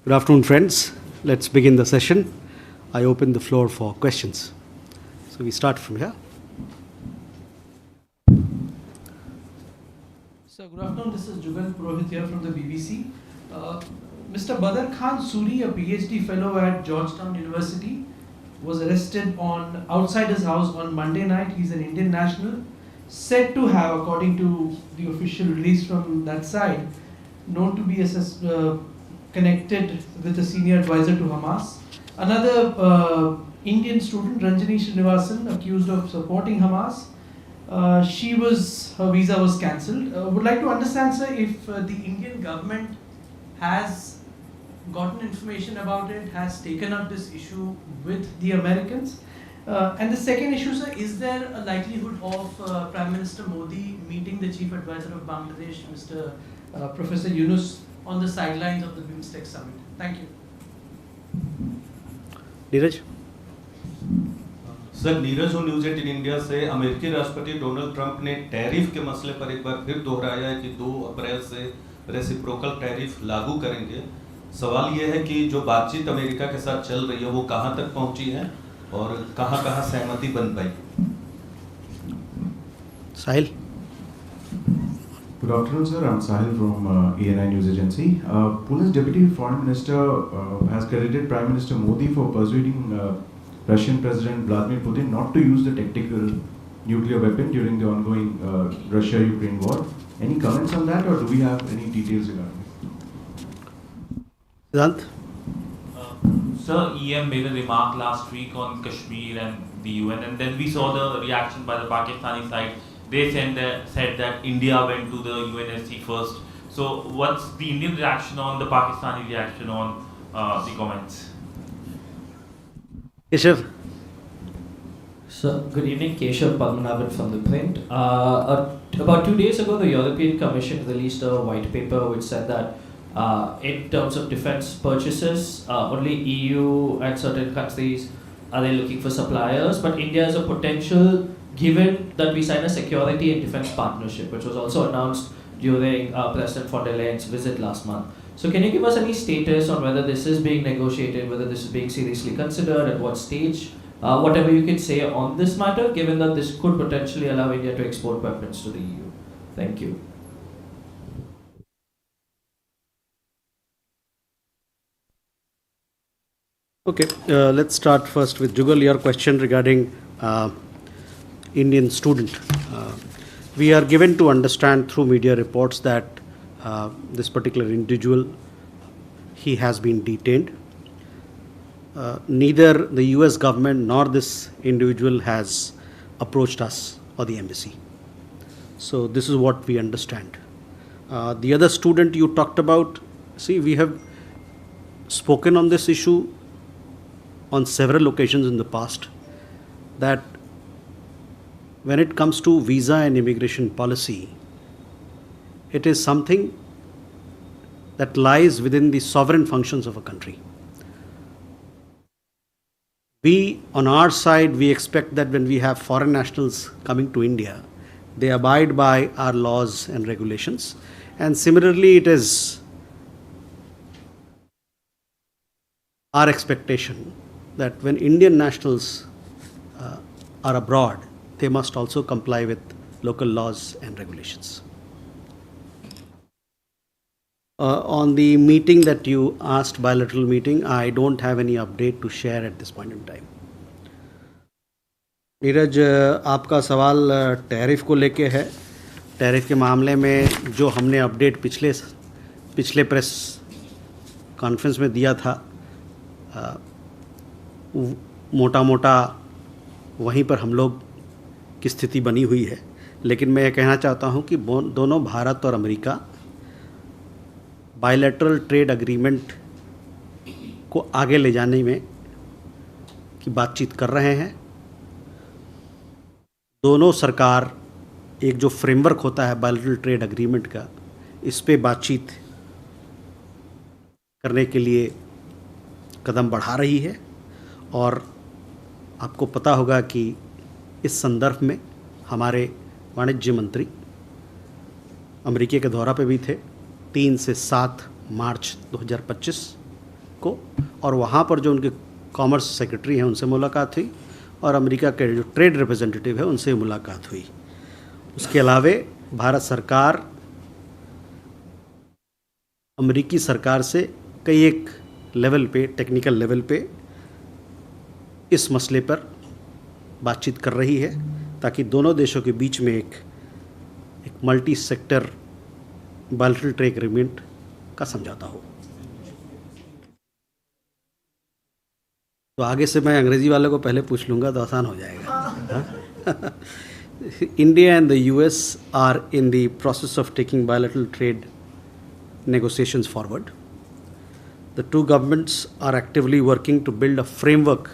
Good afternoon, friends. Let's begin the session. I open the floor for questions. So we start from here. So good afternoon, this is Jugal Purohit here from the BBC. Mr. Badar Khan Suri, a PhD fellow at Georgetown University, was arrested outside his house on Monday night. He's an Indian national, said to have, according to the official release from that side, known to be connected with a senior advisor to Hamas. Another Indian student, Ranjani Srinivasan, accused of supporting Hamas. Her visa was cancelled. Would like to understand, sir, if the Indian government has gotten information about it, has taken up this issue with the Americans. And the second issue, sir, is there a likelihood of Prime Minister Modi meeting the Chief Advisor of Bangladesh, Mr. Professor Yunus, on the sidelines of the BIMSTEC summit? Thank you. Neeraj? Sir, Neeraj हूँ news 18 India से। अमेरिकी राष्ट्रपति Donald Trump ने tariff के मसले पर एक बार फिर दोहराया है कि 2 अप्रैल से रेसिप्रोकल टैरिफ लागू करेंगे। सवाल यह है कि जो बातचीत अमेरिका के साथ चल रही है वो कहाँ तक पहुँची है और कहाँ-कहाँ सहमति बन पाई? Sahil? Good afternoon, sir. I'm Sahil from ANI News Agency. Poland's Deputy Foreign Minister has credited Prime Minister Modi for persuading Russian President Vladimir Putin not to use the tactical nuclear weapon during the ongoing Russia-Ukraine war. Any comments on that, or do we have any details regarding it? Siddhant? Sir, EM made a remark last week on Kashmir and the UN, and then we saw the reaction by the Pakistani side. They said that India went to the UNSC first. So what's the Indian reaction on the Pakistani reaction on the comments? Keshav? Sir, good evening. Keshav Padmanabhan from The Print. About 2 days ago, the European Commission released a white paper which said that in terms of defense purchases, only EU and certain countries are they looking for suppliers, but India is a potential given that we sign a security and defense partnership, which was also announced during President von der Leyen's visit last month. So can you give us any status on whether this is being negotiated, whether this is being seriously considered, at what stage? Whatever you can say on this matter, given that this could potentially allow India to export weapons to the EU. Thank you. Okay, let's start first with Jugal, your question regarding Indian student. We are given to understand through media reports that this particular individual, he has been detained. Neither the US government nor this individual has approached us or the embassy. So this is what we understand. The other student you talked about, see, we have spoken on this issue on several occasions in the past, that when it comes to visa and immigration policy, it is something that lies within the sovereign functions of a country. We, on our side, we expect that when we have foreign nationals coming to India, they abide by our laws and regulations. And similarly, it is our expectation that when Indian nationals are abroad, they must also comply with local laws and regulations. On the meeting that you asked, bilateral meeting, I don't have any update to share at this point in time. Neeraj, आपका सवाल tariff को लेके है। Tariff के मामले में जो हमने अपडेट पिछले प्रेस कॉन्फ्रेंस में दिया था, मोटा मोटा वहीं पर हम लोग की स्थिति बनी हुई है। लेकिन मैं ये कहना चाहता हूँ कि दोनों भारत और अमेरिका बायलैटरल ट्रेड एग्रीमेंट को आगे ले जाने में की बातचीत कर रहे हैं। दोनों सरकार एक जो फ्रेमवर्क होता है बायलैटरल ट्रेड एग्रीमेंट का, इस पे बातचीत करने के लिए कदम बढ़ा रही है। और आपको पता होगा कि इस संदर्भ में हमारे वाणिज्य मंत्री अमेरिका के दौरा पे भी थे 3 से 7 मार्च 2025। को, और वहाँ पर जो उनके कॉमर्स सेक्रेटरी हैं उनसे मुलाकात हुई, और अमेरिका के जो ट्रेड रिप्रेजेंटेटिव है उनसे मुलाकात हुई। उसके अलावे भारत सरकार अमेरिकी सरकार से कई एक लेवल पे, टेक्निकल लेवल पे इस मसले पर बातचीत कर रही है, ताकि दोनों देशों के बीच में एक multi sector bilateral trade agreement का समझौता हो। तो आगे से मैं अंग्रेजी वालों को पहले पूछ लूँगा तो आसान हो जाएगा। India and the US are in the process of taking bilateral trade negotiations forward. The two governments are actively working to build a framework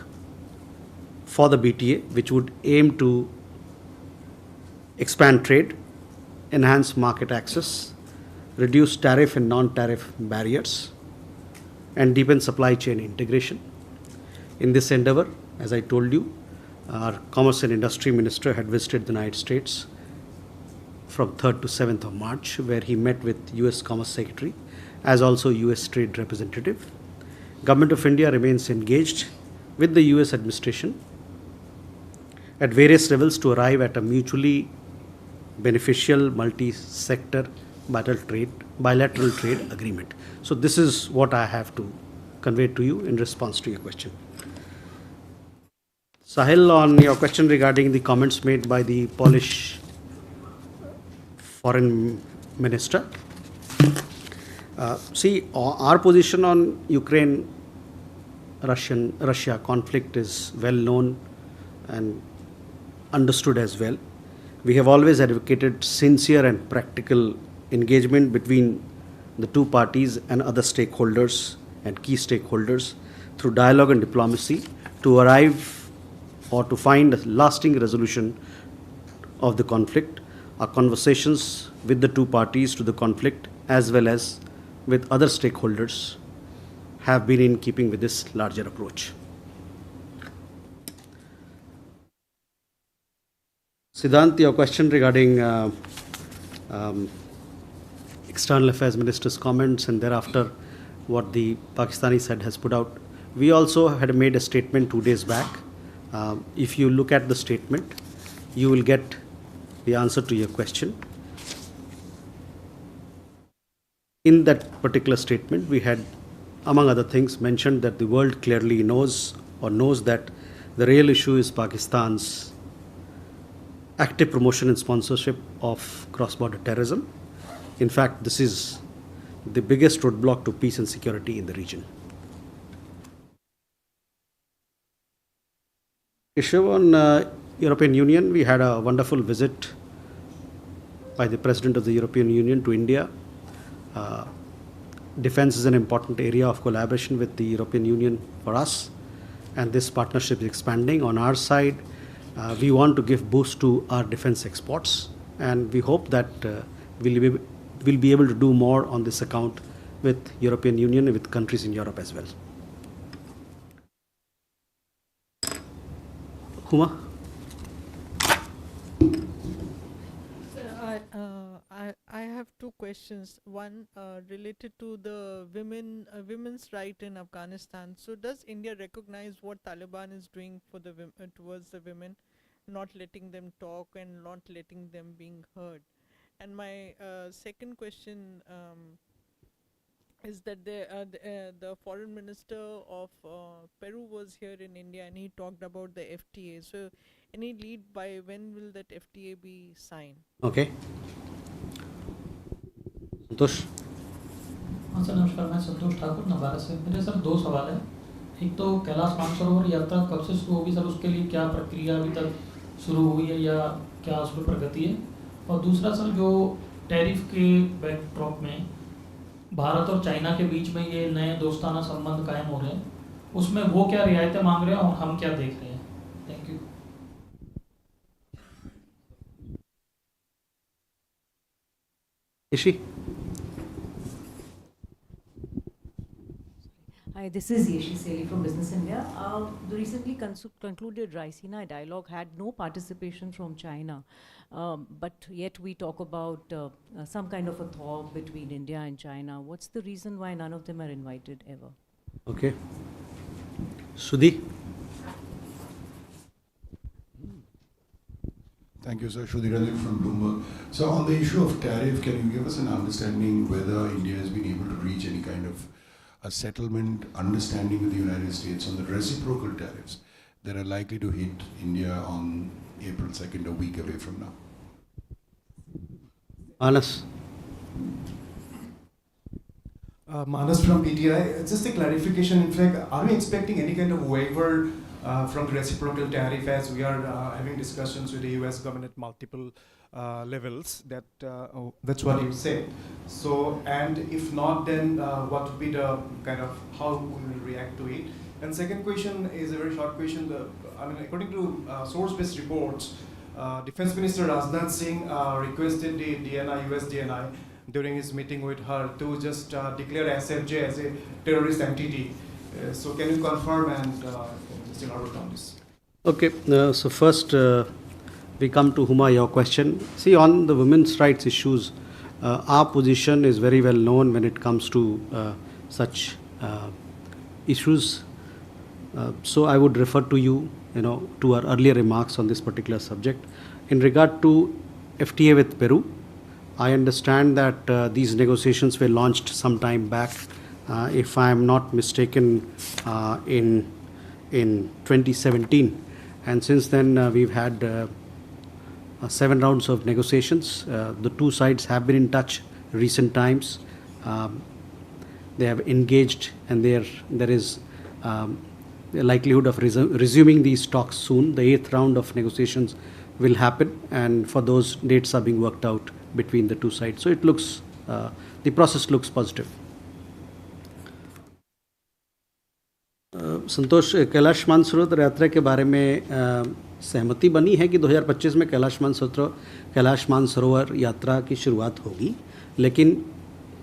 for the BTA, which would aim to expand trade, enhance market access, reduce tariff and non-tariff barriers, and deepen supply chain integration. In this endeavor, as I told you, our Commerce and Industry Minister had visited the United States from 3rd to 7th of March, where he met with US Commerce Secretary as also US Trade Representative. Government of India remains engaged with the US administration at various levels to arrive at a mutually beneficial multi-sector bilateral trade agreement. So this is what I have to convey to you in response to your question. Sahil, on your question regarding the comments made by the Polish foreign minister, see, our position on Ukraine-Russia conflict is well known and understood as well. We have always advocated sincere and practical engagement between the two parties and other stakeholders and key stakeholders through dialogue and diplomacy to arrive or to find a lasting resolution of the conflict. Our conversations with the two parties to the conflict as well as with other stakeholders have been in keeping with this larger approach. Siddhant, your question regarding External Affairs Minister's comments and thereafter what the Pakistani side has put out. We also had made a statement 2 days back. If you look at the statement, you will get the answer to your question. In that particular statement, we had, among other things, mentioned that the world clearly knows that the real issue is Pakistan's active promotion and sponsorship of cross-border terrorism. In fact, this is the biggest roadblock to peace and security in the region. Issue on European Union, we had a wonderful visit by the President of the European Union to India. Defense is an important area of collaboration with the European Union for us, and this partnership is expanding. On our side, we want to give boost to our defense exports, and we hope that we'll be able to do more on this account with European Union and with countries in Europe as well. Huma? I have two questions. One related to the women's right in Afghanistan. So, does India recognize what Taliban is doing for the towards the women, not letting them talk and not letting them being heard? And my second question is that the foreign minister of Peru was here in India and he talked about the FTA. So, any lead by when will that FTA be signed? Okay. संतोष? हाँ sir, नमस्कार। मैं संतोष ठाकुर नवादा से। मेरे sir दो सवाल हैं। एक तो कैलाश मानसरोवर यात्रा कब से शुरू होगी सर, उसके लिए क्या प्रक्रिया अभी तक शुरू हुई है या क्या उस पर प्रगति है? और दूसरा सर, जो टैरिफ के बैकड्रॉप में भारत और चाइना के बीच में ये नए दोस्ताना संबंध कायम हो रहे हैं, उसमें वो क्या रियायतें मांग रहे हैं और हम क्या देख रहे हैं? Thank you. Ishi? Hi, this is Yeshi Seli from Business India. The recently concluded Raisina dialogue had no participation from China, but yet we talk about some kind of a thaw between India and China. What's the reason why none of them are invited ever? Okay. Sudhi? Thank you, sir. Shudhirajan from Bloomberg. So on the issue of tariff, can you give us an understanding whether India has been able to reach any kind of a settlement understanding with the United States on the reciprocal tariffs that are likely to hit India on April 2nd, a week away from now? Manas? Manas from PTI. Just a clarification. In fact, are we expecting any kind of waiver from the reciprocal tariff as we are having discussions with the US government at multiple levels? That's what you said. So, and if not, then what would be the kind of how we will react to it? And second question is a very short question. According to source-based reports, Defense Minister Rajnath Singh requested the DNI, US DNI, during his meeting with her to just declare SFJ as a terrorist entity. So can you confirm and just elaborate on this? Okay, so first we come to Huma, your question. See, on the women's rights issues, our position is very well known when it comes to such issues. So I would refer to you, to our earlier remarks on this particular subject. In regard to FTA with Peru, I understand that these negotiations were launched some time back, if I am not mistaken, in 2017. And since then, we've had 7 rounds of negotiations. The two sides have been in touch recent times. They have engaged, and there is the likelihood of resuming these talks soon. The 8th round of negotiations will happen, and for those dates are being worked out between the two sides. So it looks, the process looks positive. संतोष, कैलाश मानसरोवर यात्रा के बारे में सहमति बनी है कि 2025 में कैलाश मानसरोवर यात्रा की शुरुआत होगी, लेकिन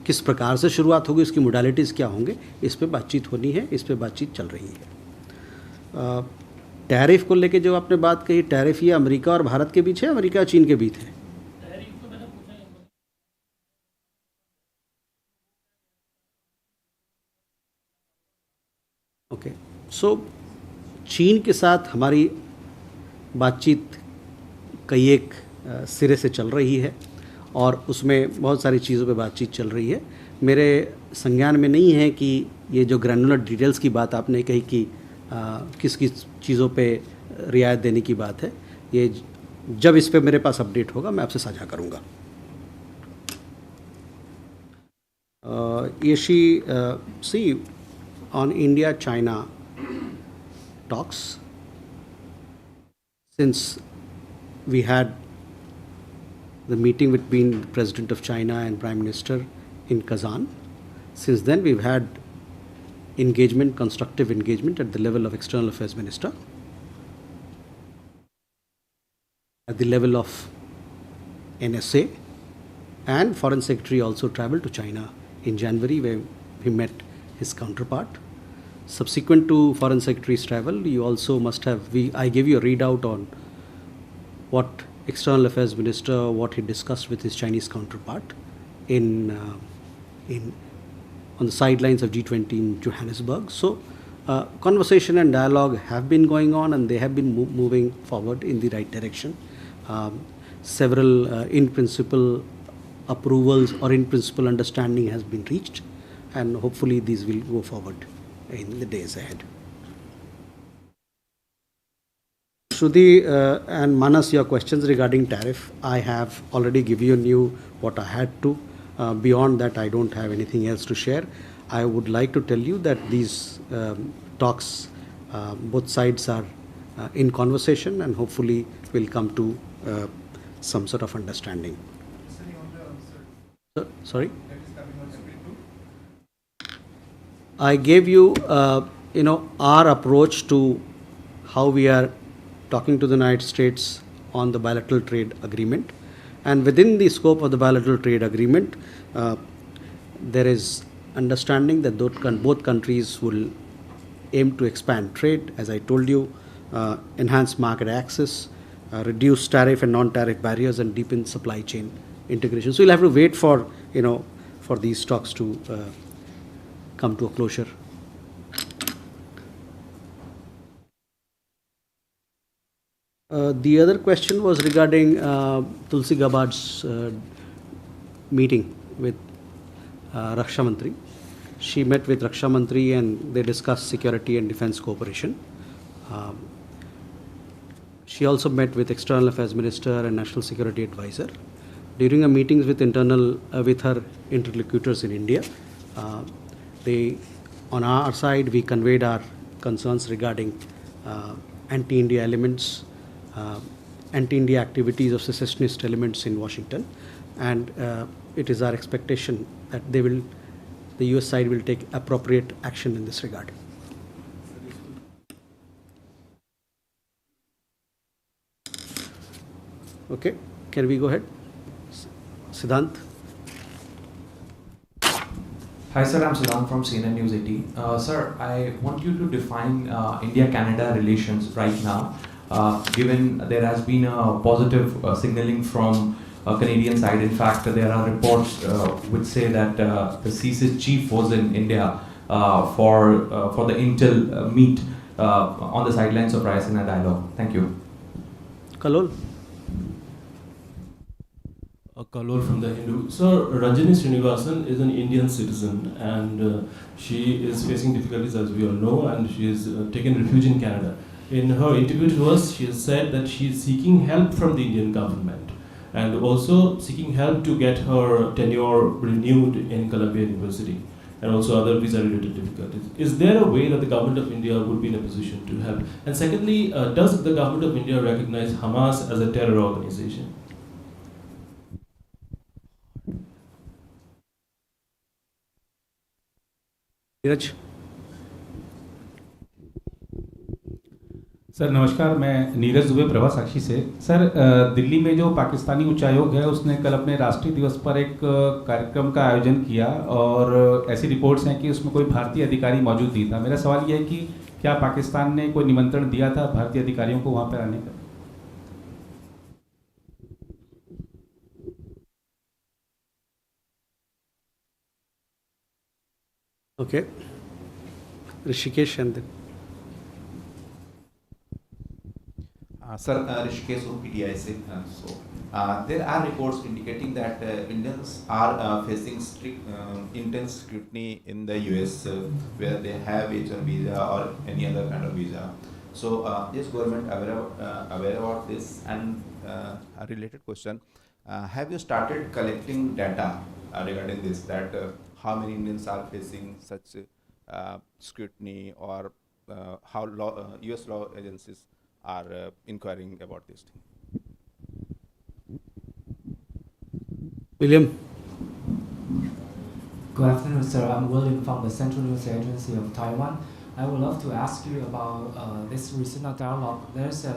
किस प्रकार से शुरुआत होगी, इसकी मोडालिटीज़ क्या होंगे, इस पे बातचीत होनी है, इस पे बातचीत चल रही है। टैरिफ को लेके जो आपने बात कही, टैरिफ ये अमेरिका और भारत के बीच है, अमेरिका और चीन के बीच है? ओके, सो चीन के साथ हमारी बातचीत कई एक सिरे से चल रही है और उसमें बहुत सारी चीज़ों पे बातचीत चल रही है। मेरे संज्ञान में नहीं है कि ये जो ग्रैनुलर डिटेल्स की बात आपने कही कि किस किस चीज़ों पे रियायत देने की बात है, ये जब इस पे मेरे पास अपडेट होगा मैं आपसे साझा करूँगा। सी on India-China talks, since we had the meeting between the President of China and Prime Minister in Kazan, since then we've had engagement, constructive engagement at the level of External Affairs Minister, at the level of NSA, and Foreign Secretary also traveled to China in January where he met his counterpart. Subsequent to Foreign Secretary's travel, you also must have, I gave you a readout on what External Affairs Minister, what he discussed with his Chinese counterpart on the sidelines of G20 in Johannesburg. So conversation and dialogue have been going on, and they have been moving forward in the right direction. Several in principle approvals or in principle understanding has been reached, and hopefully these will go forward in the days ahead. Shruti and Manas, your questions regarding tariff, I have already given you what I had to. Beyond that, I don't have anything else to share. I would like to tell you that these talks, both sides are in conversation, and hopefully will come to some sort of understanding. Sorry? I gave you, our approach to how we are talking to the United States on the bilateral trade agreement. And within the scope of the bilateral trade agreement, there is understanding that both countries will aim to expand trade, as I told you, enhance market access, reduce tariff and non-tariff barriers, and deepen supply chain integration. So you'll have to wait for, for these talks to come to a closure. The other question was regarding Tulsi Gabbard's meeting with Raksha Mantri. She met with Raksha Mantri and they discussed security and defense cooperation. She also met with External Affairs Minister and National Security Advisor. During her meetings with with her interlocutors in India, on our side, we conveyed our concerns regarding anti-India elements, anti-India activities of secessionist elements in Washington, and it is our expectation that the US side will take appropriate action in this regard. Okay, can we go ahead? Siddhant. Hi sir, I'm Siddhant from CNN News 18. Sir, I want you to define India-Canada relations right now, given there has been a positive signaling from Canadian side. In fact, there are reports which say that the CSIS chief was in India for the Intel meet on the sidelines of Raisina dialogue. Thank you. Kalol. Kalor from the Hindu. So Ranjini Srinivasan is an Indian citizen and she is facing difficulties, as we all know, and she is taken refuge in Canada. In her interview to us, she has said that she is seeking help from the Indian government and also seeking help to get her tenure renewed in Columbia University and also other visa-related difficulties. Is there a way that the government of India would be in a position to help? And secondly, does the government of India recognize Hamas as a terror organization? Neeraj. Sir नमस्कार, मैं नीरज दुबे प्रभा साक्षी से. Sir Delhi में जो पाकिस्तानी उच्चायोग है उसने कल अपने राष्ट्रीय दिवस पर एक कार्यक्रम का आयोजन किया और ऐसी रिपोर्ट्स हैं कि उसमें कोई भारतीय अधिकारी मौजूद नहीं था. मेरा सवाल यह है कि क्या पाकिस्तान ने कोई निमंत्रण दिया था भारतीय अधिकारियों को वहाँ पर आने का? Okay. Rishikesh and then. Sir, Rishikesh from PTI. There are reports indicating that Indians are facing strict, intense scrutiny in the US, where they have H1 visa or any other kind of visa. So, is government aware about this? And a related question: have you started collecting data regarding this? That how many Indians are facing such scrutiny, or how US law agencies are inquiring about this thing? William. Good afternoon, sir. I'm William from the Central News Agency of Taiwan. I would love to ask you about this recent dialogue. There's a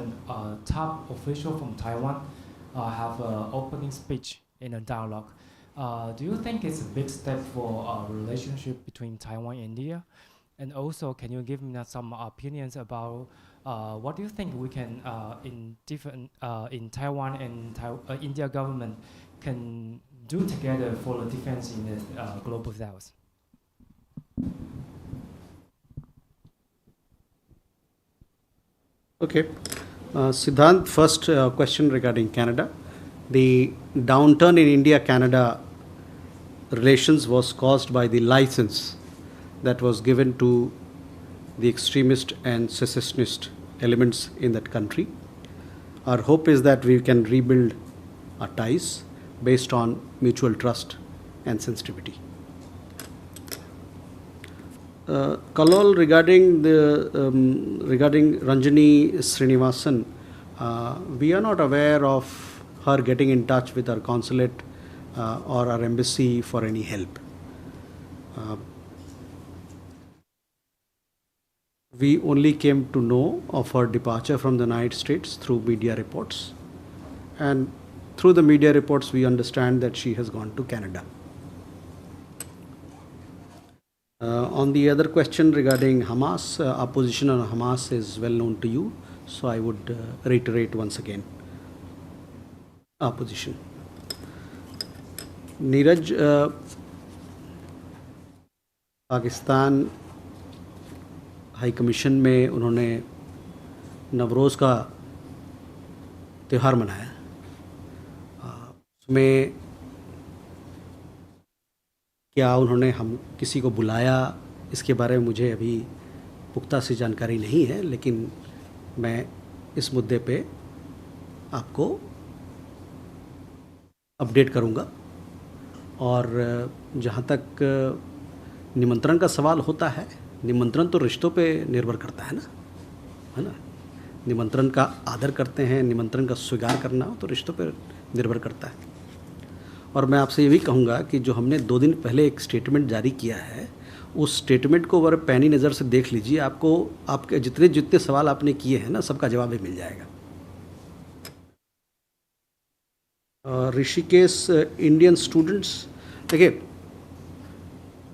top official from Taiwan have an opening speech in a dialogue. Do you think it's a big step for a relationship between Taiwan and India? And also, can you give me some opinions about what do you think we can in Taiwan and India government can do together for the defense in the global south? Okay. Siddhant, first question regarding Canada. The downturn in India-Canada relations was caused by the license that was given to the extremist and secessionist elements in that country. Our hope is that we can rebuild our ties based on mutual trust and sensitivity. Kalol, regarding Ranjini Srinivasan, we are not aware of her getting in touch with our consulate or our embassy for any help. We only came to know of her departure from the United States through media reports, and through the media reports we understand that she has gone to Canada. On the other question regarding Hamas, our position on Hamas is well known to you, so I would reiterate once again our position. Neeraj, Pakistan high commission में उन्होंने नवरोज़ का त्यौहार मनाया, उसमें क्या उन्होंने हम किसी को बुलाया, इसके बारे में मुझे अभी पुख्ता सी जानकारी नहीं है, लेकिन मैं इस मुद्दे पे आपको अपडेट करूंगा। और जहाँ तक निमंत्रण का सवाल होता है, निमंत्रण तो रिश्तों पे निर्भर करता है ना। निमंत्रण का आदर करते हैं, निमंत्रण का स्वीकार करना तो रिश्तों पे निर्भर करता है। और मैं आपसे ये भी कहूँगा कि जो हमने 2 दिन पहले एक स्टेटमेंट जारी किया है, उस स्टेटमेंट को अगर पैनी नज़र से देख लीजिए, आपको आपके जितने जितने सवाल आपने किए हैं ना, सबका जवाब भी मिल जाएगा। ऋषिकेश इंडियन स्टूडेंट्स, देखिए,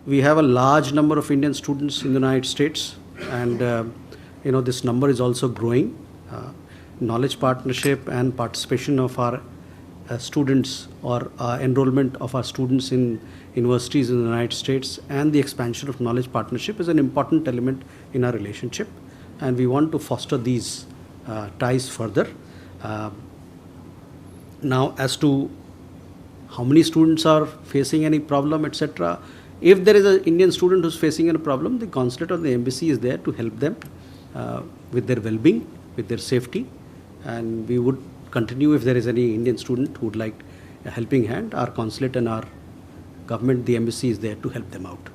we have a large number of Indian students in the United States, and this number is also growing. Knowledge partnership and participation of our students, or enrollment of our students in universities in the United States, and the expansion of knowledge partnership is an important element in our relationship, and we want to foster these ties further. Now, as to how many students are facing any problem, etc., if there is an Indian student who's facing a problem, the consulate or the embassy is there to help them with their well-being, with their safety, and we would continue. If there is any Indian student who would like a helping hand, our consulate and our government, the embassy, is there to help them out.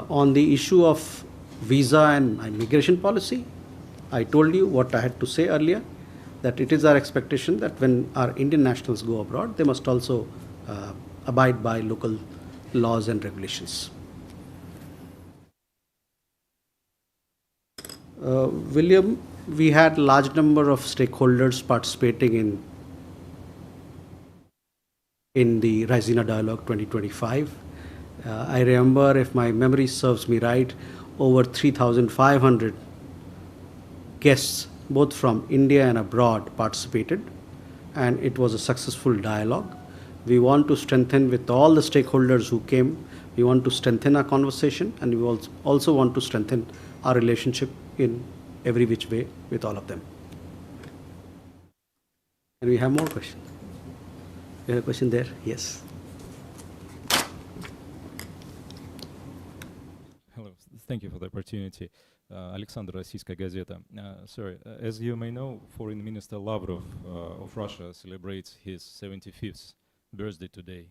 On the issue of visa and immigration policy, I told you what I had to say earlier, that it is our expectation that when our Indian nationals go abroad, they must also abide by local laws and regulations. William, we had large number of stakeholders participating in the Raisina Dialogue 2025. I remember, if my memory serves me right, over 3,500 guests, both from India and abroad, participated, and it was a successful dialogue. We want to strengthen with all the stakeholders who came. We want to strengthen our conversation, and we also want to strengthen our relationship in every which way with all of them. And we have more questions. We have a question there. Yes. Hello. Thank you for the opportunity. Alexander, Российская газета. Sorry, as you may know, Foreign Minister Lavrov of Russia celebrates his 75th birthday today.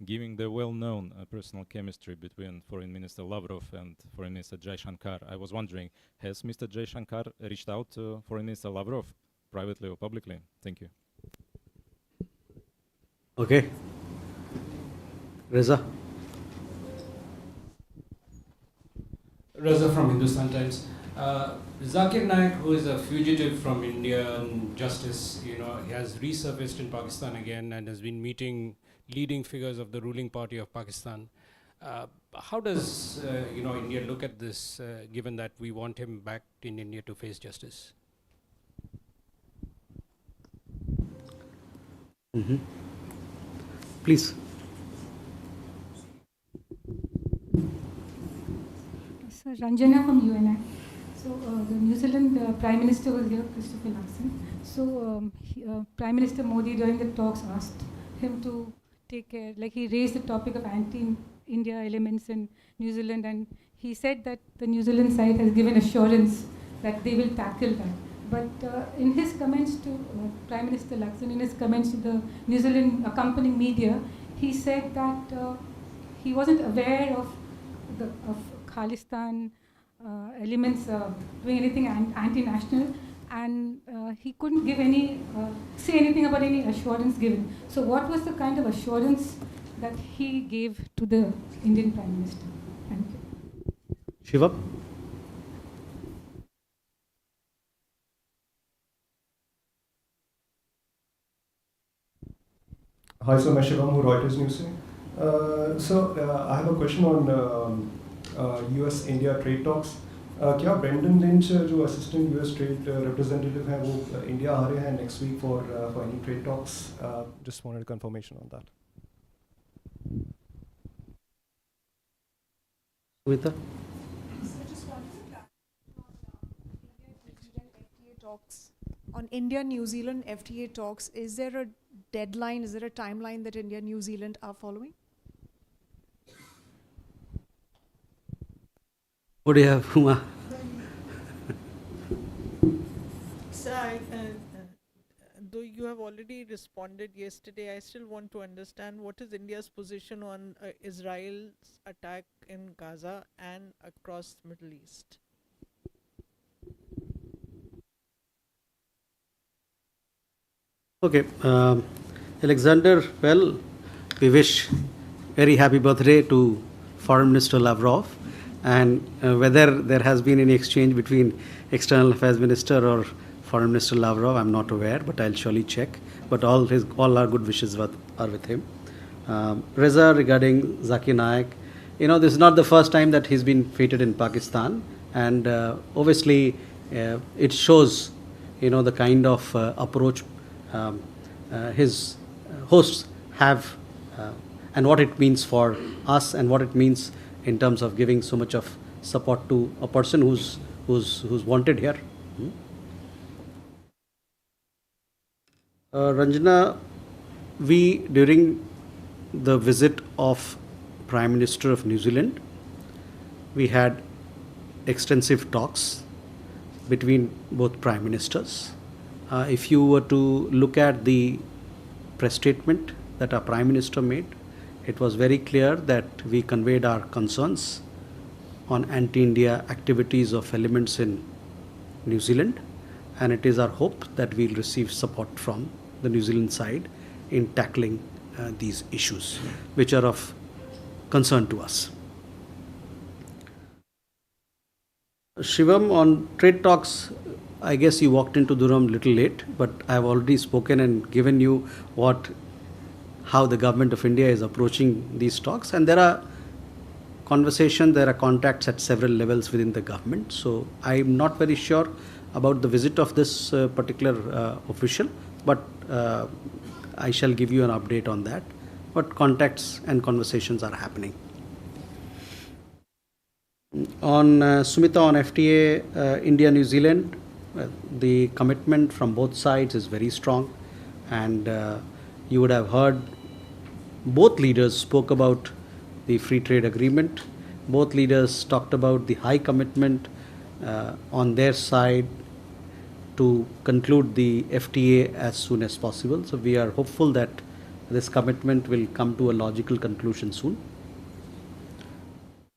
Given the well-known personal chemistry between Foreign Minister Lavrov and Foreign Minister Jaishankar, I was wondering, has Mr. Jaishankar reached out to Foreign Minister Lavrov privately or publicly? Thank you. Okay. Reza. Reza from Hindustan Times. Zakir Naik, who is a fugitive from Indian justice, he has resurfaced in Pakistan again and has been meeting leading figures of the ruling party of Pakistan. How does India look at this, given that we want him back in India to face justice? Please. Sir, Ranjana from UNI. So the New Zealand Prime Minister was here, Christopher Luxon. So Prime Minister Modi during the talks asked him to take care, like he raised the topic of anti-India elements in New Zealand, and he said that the New Zealand side has given assurance that they will tackle that. But in his comments to Prime Minister Luxon, in his comments to the New Zealand accompanying media, he said that he wasn't aware of Khalistan elements doing anything anti-national, and he couldn't give say anything about any assurance given. So what was the kind of assurance that he gave to the Indian Prime Minister? Thank you. Shiva? Hi, sir. I'm Shivam, Reuters News. I have a question on US-India trade talks. क्या Brendan Lynch जो assistant US trade representative हैं वो India आ रहे हैं next week for any trade talks? Just wanted confirmation on that. Vita? Talks on India-New Zealand FTA talks, is there a deadline, is there a timeline that India and New Zealand are following? What do you have, Huma? Sir, though you have already responded yesterday, I still want to understand what is India's position on Israel's attack in Gaza and across Middle East. Okay, Alexander, well, we wish very happy birthday to Foreign Minister Lavrov, and whether there has been any exchange between External Affairs Minister or Foreign Minister Lavrov, I'm not aware, but I'll surely check. But all our good wishes are with him. Reza, regarding Zakir Naik, this is not the first time that he's been feted in Pakistan, and obviously it shows, the kind of approach his hosts have, and what it means for us, and what it means in terms of giving so much of support to a person who's wanted here. Ranjana, during the visit of Prime Minister of New Zealand, we had extensive talks between both Prime Ministers. If you were to look at the press statement that our Prime Minister made, it was very clear that we conveyed our concerns on anti-India activities of elements in New Zealand, and it is our hope that we'll receive support from the New Zealand side in tackling these issues, which are of concern to us. Shivam, on trade talks, I guess you walked into the room a little late, but I've already spoken and given you how the government of India is approaching these talks, and there are conversations, there are contacts at several levels within the government. So I'm not very sure about the visit of this particular official, but I shall give you an update on that. But contacts and conversations are happening. On Sumita, on FTA, India, New Zealand, the commitment from both sides is very strong, and you would have heard both leaders spoke about the free trade agreement. Both leaders talked about the high commitment on their side to conclude the FTA as soon as possible. So we are hopeful that this commitment will come to a logical conclusion soon.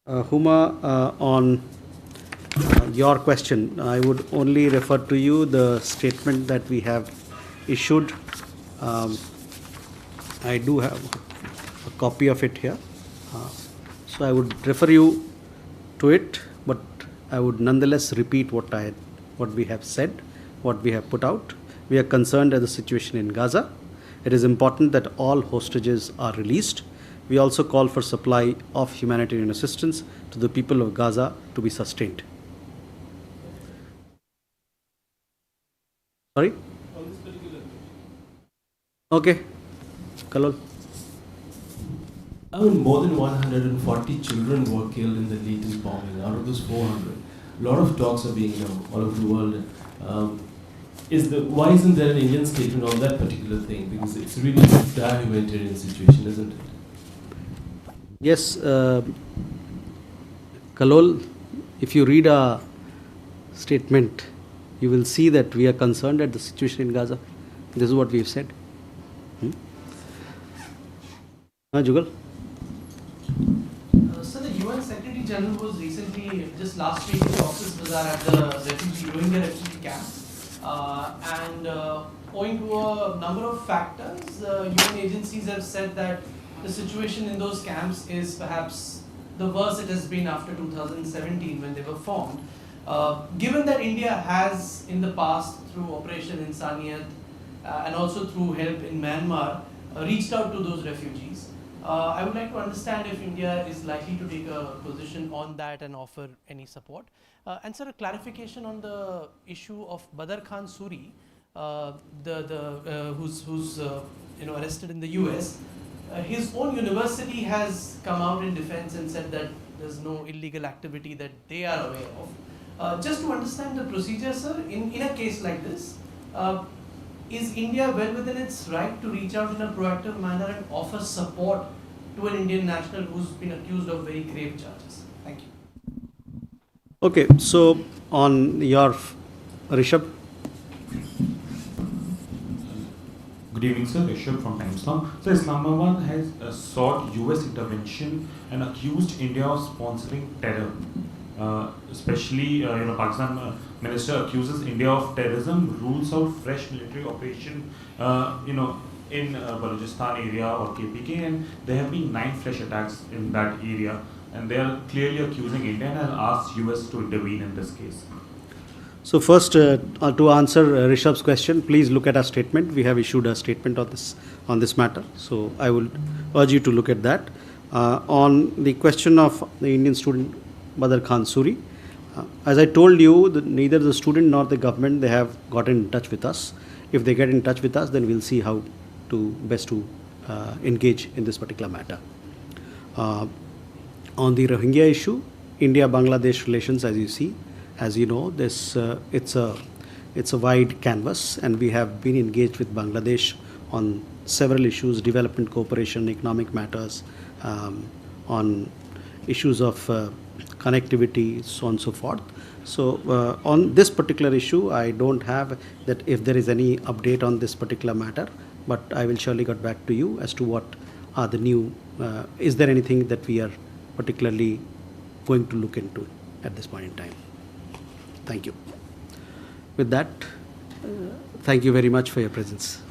Huma, on your question, I would only refer to you the statement that we have issued. I do have a copy of it here. So I would refer you to it, but I would nonetheless repeat what we have said, what we have put out. We are concerned at the situation in Gaza. It is important that all hostages are released. We also call for supply of humanitarian assistance to the people of Gaza to be sustained. Sorry? Okay. Kalol. I mean, more than 140 children were killed in the latest bombing. Out of those 400, a lot of talks are being done all over the world. Why isn't there an Indian statement on that particular thing? Because it's really a dire humanitarian situation, isn't it? Yes, Kalol, if you read our statement, you will see that we are concerned at the situation in Gaza. This is what we have said. Jugal? So the UN Secretary General was recently, just last week, in Cox's Bazar at the Rohingya refugee camp. And owing to a number of factors, UN agencies have said that the situation in those camps is perhaps the worst it has been after 2017 when they were formed. Given that India has in the past through Operation Insaniyat and also through help in Myanmar reached out to those refugees, I would like to understand if India is likely to take a position on that and offer any support. And sir, a clarification on the issue of Badr Khan Suri, who's arrested in the US. His own university has come out in defense and said that there's no illegal activity that they are aware of. Just to understand the procedure, sir, in a case like this, Is India well within its right to reach out in a proactive manner and offer support to an Indian national who's been accused of very grave charges? Thank you. Okay, so on your Rishabh. Good evening, sir. Rishabh from Times Now. So Islamabad has sought US intervention and accused India of sponsoring terror. Especially, Pakistan minister accuses India of terrorism, rules out fresh military operation, in Balochistan area or KPK, and there have been 9 fresh attacks in that area, and they are clearly accusing India and asked US to intervene in this case. So first, to answer Rishabh's question, please look at our statement. We have issued a statement on this matter. So I will urge you to look at that. On the question of the Indian student Badr Khan Suri, as I told you, neither the student nor the government, they have gotten in touch with us. If they get in touch with us, then we'll see how to best to engage in this particular matter. On the Rohingya issue, India-Bangladesh relations, as you know, this it's a wide canvas, and we have been engaged with Bangladesh on several issues: development cooperation, economic matters, on issues of connectivity, so on and so forth. So on this particular issue, I don't have that if there is any update on this particular matter, but I will surely get back to you as to what are the new. Is there anything that we are particularly going to look into at this point in time? Thank you. With that, thank you very much for your presence.